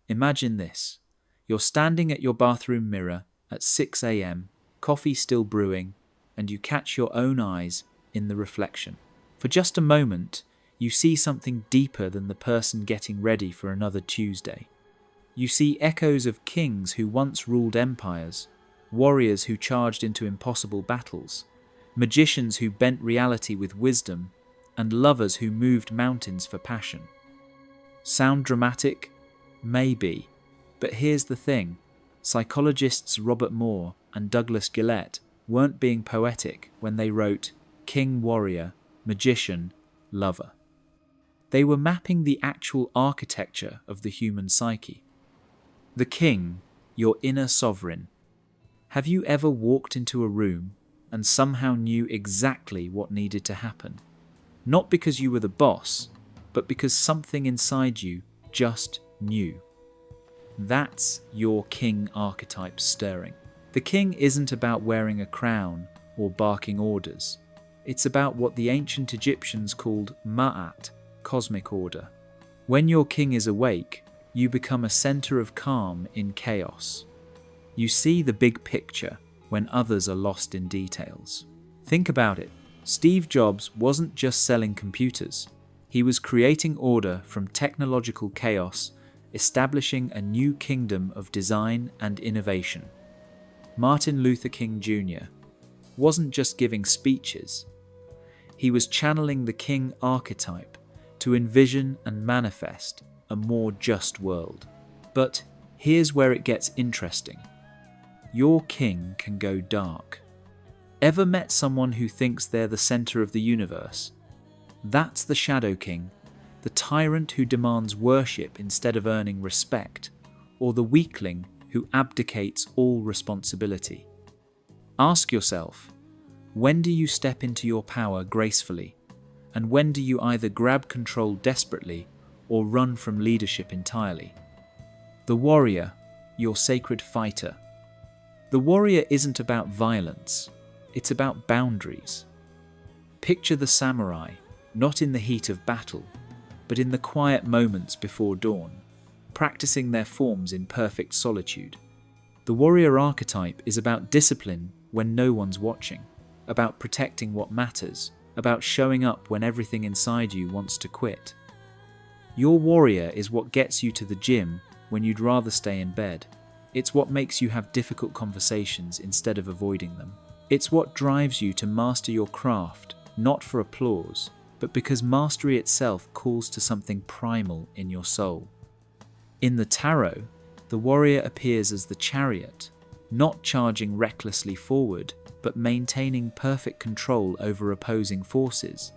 Imagine this. You're standing at your bathroom mirror at 6 a.m., coffee still brewing, and you catch your own eyes in the reflection. For just a moment, you see something deeper than the person getting ready for another Tuesday. You see echoes of kings who once ruled empires, warriors who charged into impossible battles, magicians who bent reality with wisdom, and lovers who moved mountains for passion. Sound dramatic? Maybe. But here's the thing. Psychologists Robert Moore and Douglas Gillette weren't being poetic when they wrote king, warrior, magician, lover. They were mapping the actual architecture of the human psyche. The king, your inner sovereign. Have you ever walked into a room and somehow knew exactly what needed to happen? Not because you were the boss, but because something inside you just knew. That's your king archetype stirring. The king isn't about wearing a crown or barking orders. It's about what the ancient Egyptians called ma'at, cosmic order. When your king is awake, you become a center of calm in chaos. You see the big picture when others are lost in details. Think about it. Steve Jobs wasn't just selling computers. He was creating order from technological chaos, establishing a new kingdom of design and innovation. Martin Luther King Jr. wasn't just giving speeches. He was channeling the king archetype to envision and manifest a more just world. But here's where it gets interesting. Your king can go dark. Ever met someone who thinks they're the center of the universe? That's the Shadow King, the tyrant who demands worship instead of earning respect, or the weakling who abdicates all responsibility. Ask yourself, when do you step into your power gracefully? And when do you either grab control desperately or run from leadership entirely? The warrior, your sacred fighter. The warrior isn't about violence, it's about boundaries. Picture the samurai, not in the heat of battle, but in the quiet moments before dawn, practicing their forms in perfect solitude. The warrior archetype is about discipline when no one's watching, about protecting what matters, about showing up when everything inside you wants to quit. Your warrior is what gets you to the gym when you'd rather stay in bed. It's what makes you have difficult conversations instead of avoiding them. It's what drives you to master your craft, not for applause, but because mastery itself calls to something primal in your soul. In the tarot, the warrior appears as the chariot, not charging recklessly forward, but maintaining perfect control over opposing forces.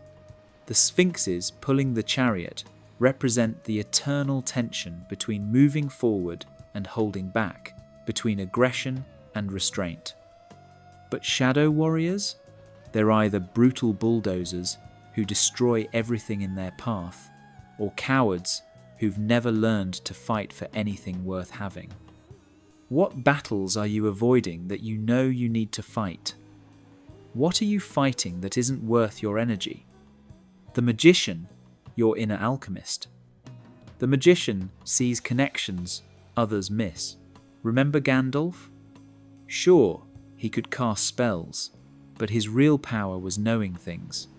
The sphinxes pulling the chariot represent the eternal tension between moving forward and holding back, between aggression and restraint. But shadow warriors? They're either brutal bulldozers who destroy everything in their path, or cowards who've never learned to fight for anything worth having. What battles are you avoiding that you know you need to fight? What are you fighting that isn't worth your energy? The magician, your inner alchemist. The magician sees connections others miss. Remember Gandalf? Sure, he could cast spells, but his real power was knowing things.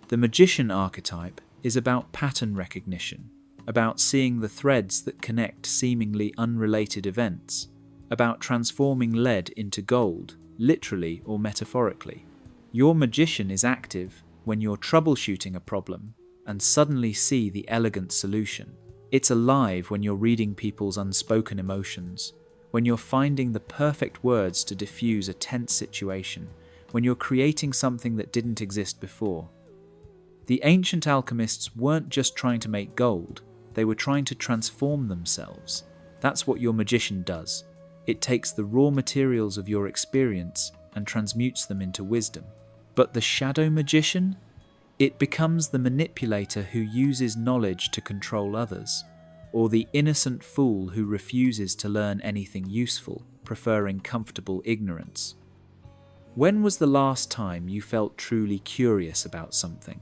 The magician archetype is about pattern recognition, about seeing the threads that connect seemingly unrelated events, about transforming lead into gold, literally or metaphorically. Your magician is active when you're troubleshooting a problem and suddenly see the elegant solution. It's alive when you're reading people's unspoken emotions, when you're finding the perfect words to diffuse a tense situation, when you're creating something that didn't exist before. The ancient alchemists weren't just trying to make gold, they were trying to transform themselves. That's what your magician does. It takes the raw materials of your experience and transmutes them into wisdom. But the shadow magician? It becomes the manipulator who uses knowledge to control others, or the innocent fool who refuses to learn anything useful, preferring comfortable ignorance. When was the last time you felt truly curious about something?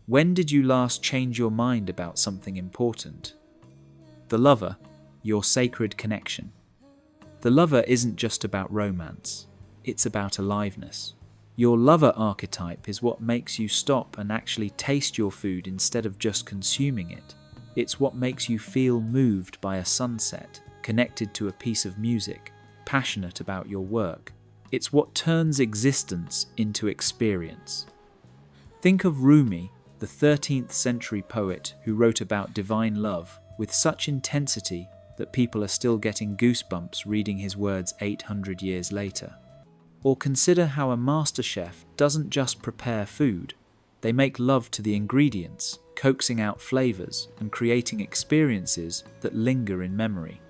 When did you last change your mind about something important? The lover, your sacred connection. The lover isn't just about romance, it's about aliveness. Your lover archetype is what makes you stop and actually taste your food instead of just consuming it. It's what makes you feel moved by a sunset, connected to a piece of music, passionate about your work. It's what turns existence into experience. Think of Rumi, the 13th century poet who wrote about divine love with such intensity that people are still getting goosebumps reading his words 800 years later. Or consider how a master chef doesn't just prepare food, they make love to the ingredients, coaxing out flavors and creating experiences that linger in memory.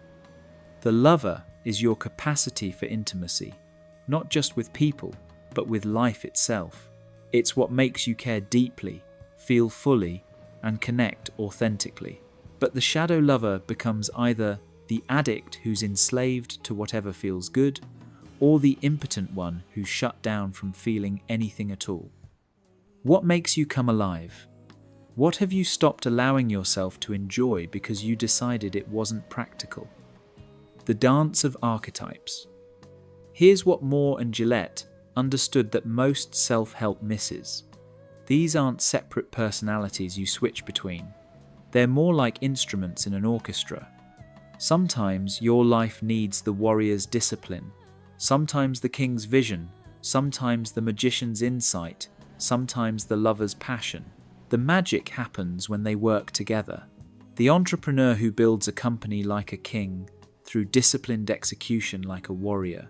The lover is your capacity for intimacy, not just with people, but with life itself. It's what makes you care deeply, feel fully, and connect authentically. But the shadow lover becomes either the addict who's enslaved to whatever feels good, or the impotent one who's shut down from feeling anything at all. What makes you come alive? What have you stopped allowing yourself to enjoy because you decided it wasn't practical? The dance of archetypes. Here's what Moore and Gillette understood that most self-help misses. These aren't separate personalities you switch between. They're more like instruments in an orchestra. Sometimes your life needs the warrior's discipline, sometimes the king's vision, sometimes the magician's insight, sometimes the lover's passion. The magic happens when they work together. The entrepreneur who builds a company like a king, through disciplined execution like a warrior,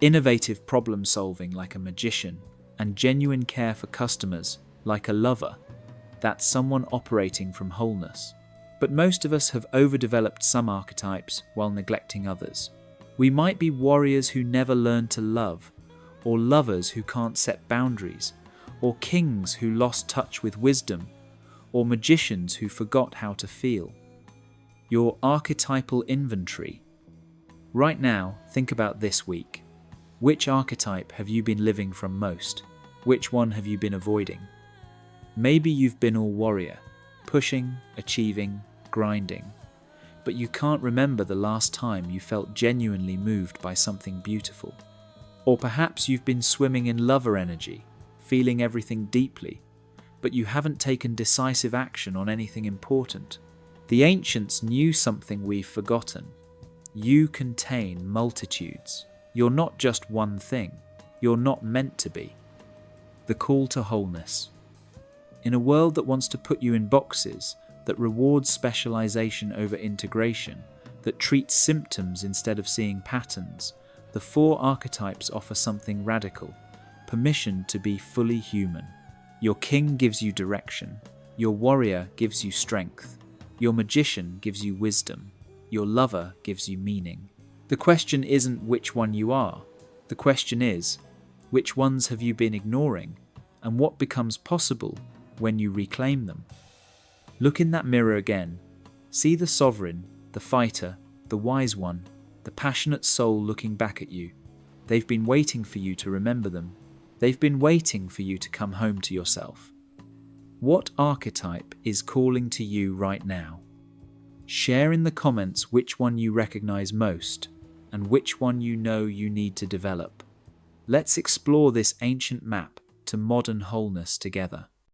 innovative problem solving like a magician, and genuine care for customers like a lover. That's someone operating from wholeness. But most of us have overdeveloped some archetypes while neglecting others. We might be warriors who never learn to love, or lovers who can't set boundaries, or kings who lost touch with wisdom, or magicians who forgot how to feel. Your archetypal inventory. Right now, think about this week. Which archetype have you been living from most? Which one have you been avoiding? Maybe you've been all warrior, pushing, achieving, grinding, but you can't remember the last time you felt genuinely moved by something beautiful. Or perhaps you've been swimming in lover energy, feeling everything deeply, but you haven't taken decisive action on anything important. The ancients knew something we've forgotten. You contain multitudes. You're not just one thing. You're not meant to be. The call to wholeness. In a world that wants to put you in boxes, that rewards specialization over integration, that treats symptoms instead of seeing patterns, the 4 archetypes offer something radical: permission to be fully human. Your king gives you direction. Your warrior gives you strength. Your magician gives you wisdom. Your lover gives you meaning. The question isn't which one you are. The question is, which ones have you been ignoring, and what becomes possible when you reclaim them? Look in that mirror again. See the sovereign, the fighter, the wise one, the passionate soul looking back at you. They've been waiting for you to remember them. They've been waiting for you to come home to yourself. What archetype is calling to you right now? Share in the comments which one you recognize most and which one you know you need to develop. Let's explore this ancient map to modern wholeness together.